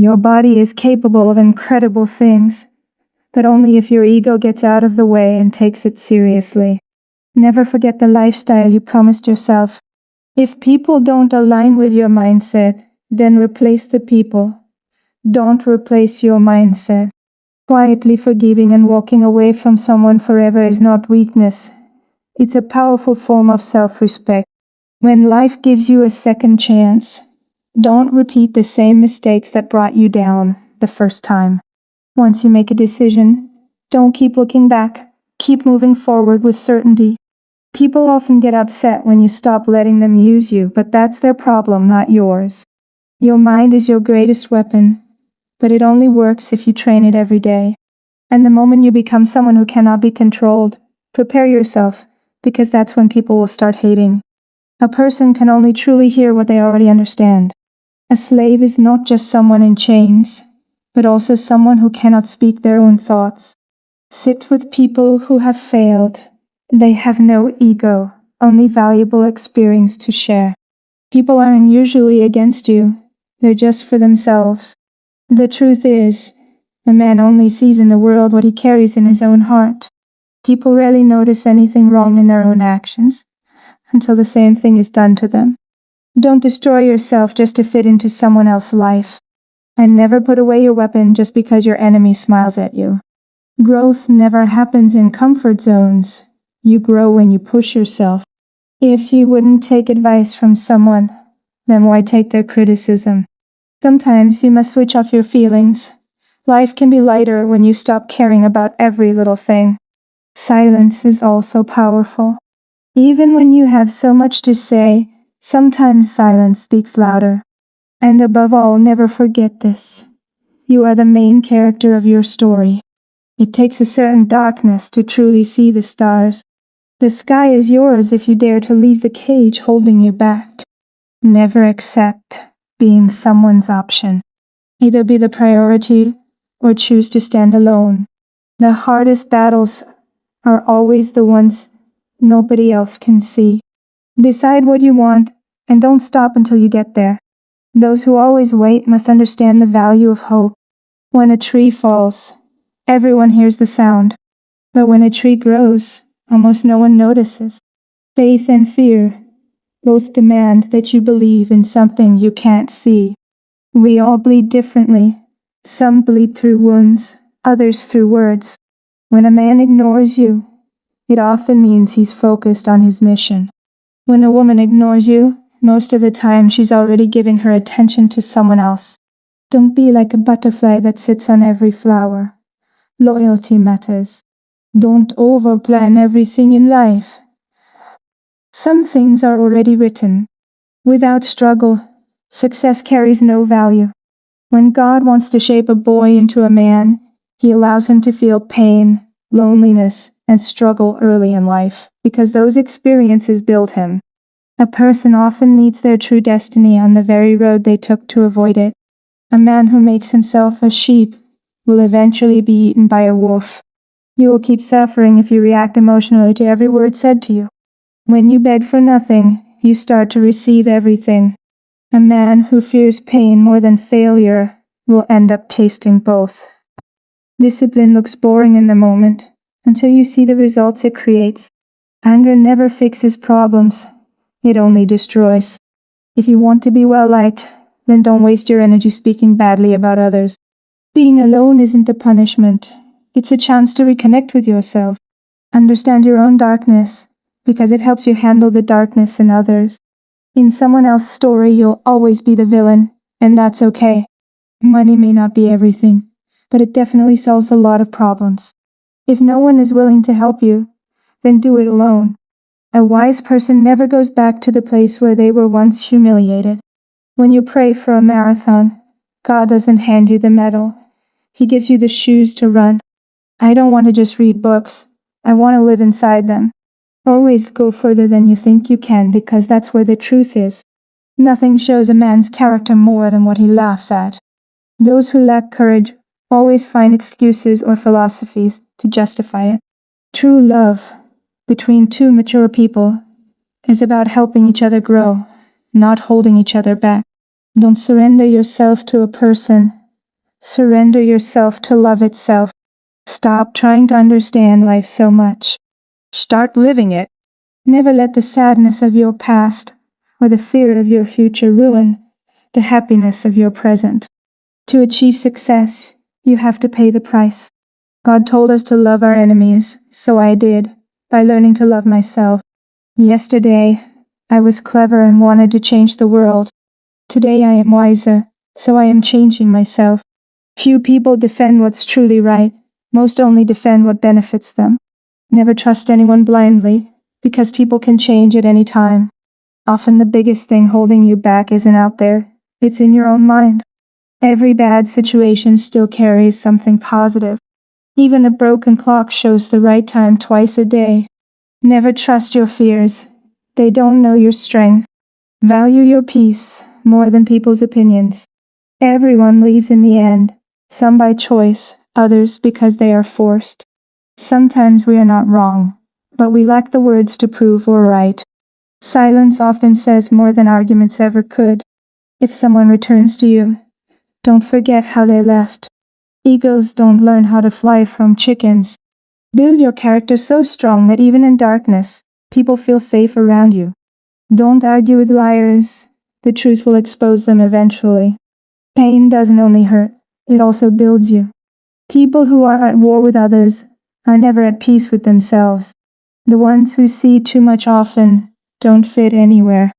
Your body is capable of incredible things, but only if your ego gets out of the way and takes it seriously. Never forget the lifestyle you promised yourself. If people don't align with your mindset, then replace the people. Don't replace your mindset. Quietly forgiving and walking away from someone forever is not weakness. It's a powerful form of self-respect. When life gives you a second chance, don't repeat the same mistakes that brought you down the first time. Once you make a decision, don't keep looking back. Keep moving forward with certainty. People often get upset when you stop letting them use you, but that's their problem, not yours. Your mind is your greatest weapon, but it only works if you train it every day. And the moment you become someone who cannot be controlled, prepare yourself, because that's when people will start hating. A person can only truly hear what they already understand. A slave is not just someone in chains, but also someone who cannot speak their own thoughts. Sit with people who have failed. They have no ego, only valuable experience to share. People aren't usually against you, they're just for themselves. The truth is, a man only sees in the world what he carries in his own heart. People rarely notice anything wrong in their own actions, until the same thing is done to them. Don't destroy yourself just to fit into someone else's life. And never put away your weapon just because your enemy smiles at you. Growth never happens in comfort zones. You grow when you push yourself. If you wouldn't take advice from someone, then why take their criticism? Sometimes you must switch off your feelings. Life can be lighter when you stop caring about every little thing. Silence is also powerful. Even when you have so much to say, sometimes silence speaks louder. And above all, never forget this. You are the main character of your story. It takes a certain darkness to truly see the stars. The sky is yours if you dare to leave the cage holding you back. Never accept being someone's option. Either be the priority or choose to stand alone. The hardest battles are always the ones nobody else can see. Decide what you want and don't stop until you get there. Those who always wait must understand the value of hope. When a tree falls, everyone hears the sound. But when a tree grows, almost no one notices. Faith and fear both demand that you believe in something you can't see. We all bleed differently. Some bleed through wounds, others through words. When a man ignores you, it often means he's focused on his mission. When a woman ignores you, most of the time she's already giving her attention to someone else. Don't be like a butterfly that sits on every flower. Loyalty matters. Don't overplan everything in life. Some things are already written. Without struggle, success carries no value. When God wants to shape a boy into a man, He allows him to feel pain, loneliness, and struggle early in life, because those experiences build him. A person often meets their true destiny on the very road they took to avoid it. A man who makes himself a sheep will eventually be eaten by a wolf. You will keep suffering if you react emotionally to every word said to you. When you beg for nothing, you start to receive everything. A man who fears pain more than failure will end up tasting both. Discipline looks boring in the moment, until you see the results it creates. Anger never fixes problems, it only destroys. If you want to be well liked, then don't waste your energy speaking badly about others. Being alone isn't a punishment, it's a chance to reconnect with yourself. Understand your own darkness, because it helps you handle the darkness in others. In someone else's story, you'll always be the villain, and that's okay. Money may not be everything, but it definitely solves a lot of problems. If no one is willing to help you, then do it alone. A wise person never goes back to the place where they were once humiliated. When you pray for a marathon, God doesn't hand you the medal. He gives you the shoes to run. I don't want to just read books. I want to live inside them. Always go further than you think you can, because that's where the truth is. Nothing shows a man's character more than what he laughs at. Those who lack courage always find excuses or philosophies to justify it. True love between two mature people is about helping each other grow, not holding each other back. Don't surrender yourself to a person Surrender yourself to love itself. Stop trying to understand life so much. Start living it. Never let the sadness of your past or the fear of your future ruin the happiness of your present. To achieve success, you have to pay the price. God told us to love our enemies, so I did, by learning to love myself. Yesterday, I was clever and wanted to change the world. Today I am wiser, so I am changing myself. Few people defend what's truly right, most only defend what benefits them. Never trust anyone blindly, because people can change at any time. Often the biggest thing holding you back isn't out there, it's in your own mind. Every bad situation still carries something positive. Even a broken clock shows the right time twice a day. Never trust your fears. They don't know your strength. Value your peace more than people's opinions. Everyone leaves in the end, some by choice, others because they are forced. Sometimes we are not wrong, but we lack the words to prove we're right. Silence often says more than arguments ever could. If someone returns to you, don't forget how they left. Eagles don't learn how to fly from chickens. Build your character so strong that even in darkness, people feel safe around you. Don't argue with liars. The truth will expose them eventually. Pain doesn't only hurt, it also builds you. People who are at war with others are never at peace with themselves. The ones who see too much often don't fit anywhere.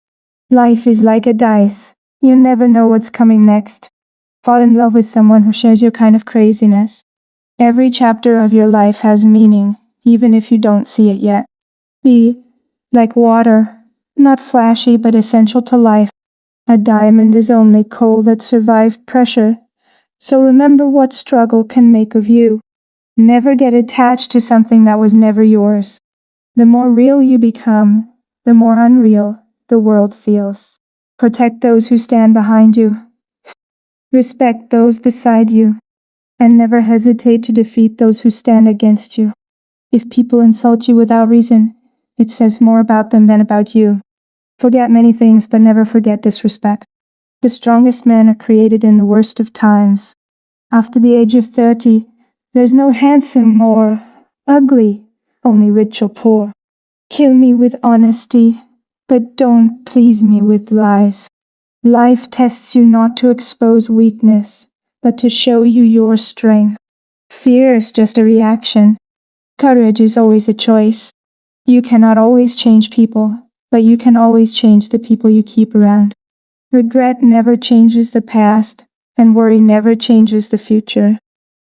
Life is like a dice. You never know what's coming next. Fall in love with someone who shares your kind of craziness. Every chapter of your life has meaning, even if you don't see it yet. Be like water, not flashy but essential to life. A diamond is only coal that survived pressure. So remember what struggle can make of you. Never get attached to something that was never yours. The more real you become, the more unreal the world feels. Protect those who stand behind you. Respect those beside you. And never hesitate to defeat those who stand against you. If people insult you without reason, it says more about them than about you. Forget many things, but never forget disrespect. The strongest men are created in the worst of times. After the age of 30, there's no handsome or ugly, only rich or poor. Kill me with honesty, but don't please me with lies. Life tests you not to expose weakness, but to show you your strength. Fear is just a reaction. Courage is always a choice. You cannot always change people, but you can always change the people you keep around. Regret never changes the past, and worry never changes the future.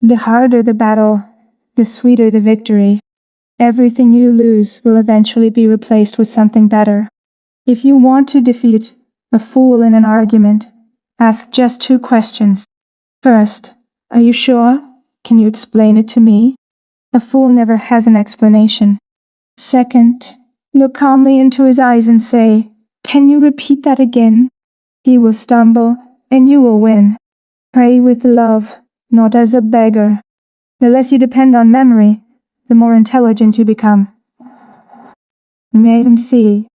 The harder the battle, the sweeter the victory. Everything you lose will eventually be replaced with something better. If you want to defeat a fool in an argument, ask just 2 questions. First, are you sure? Can you explain it to me? A fool never has an explanation. Second, look calmly into his eyes and say, can you repeat that again? He will stumble, and you will win. Pray with love, not as a beggar. The less you depend on memory, the more intelligent you become. May and see.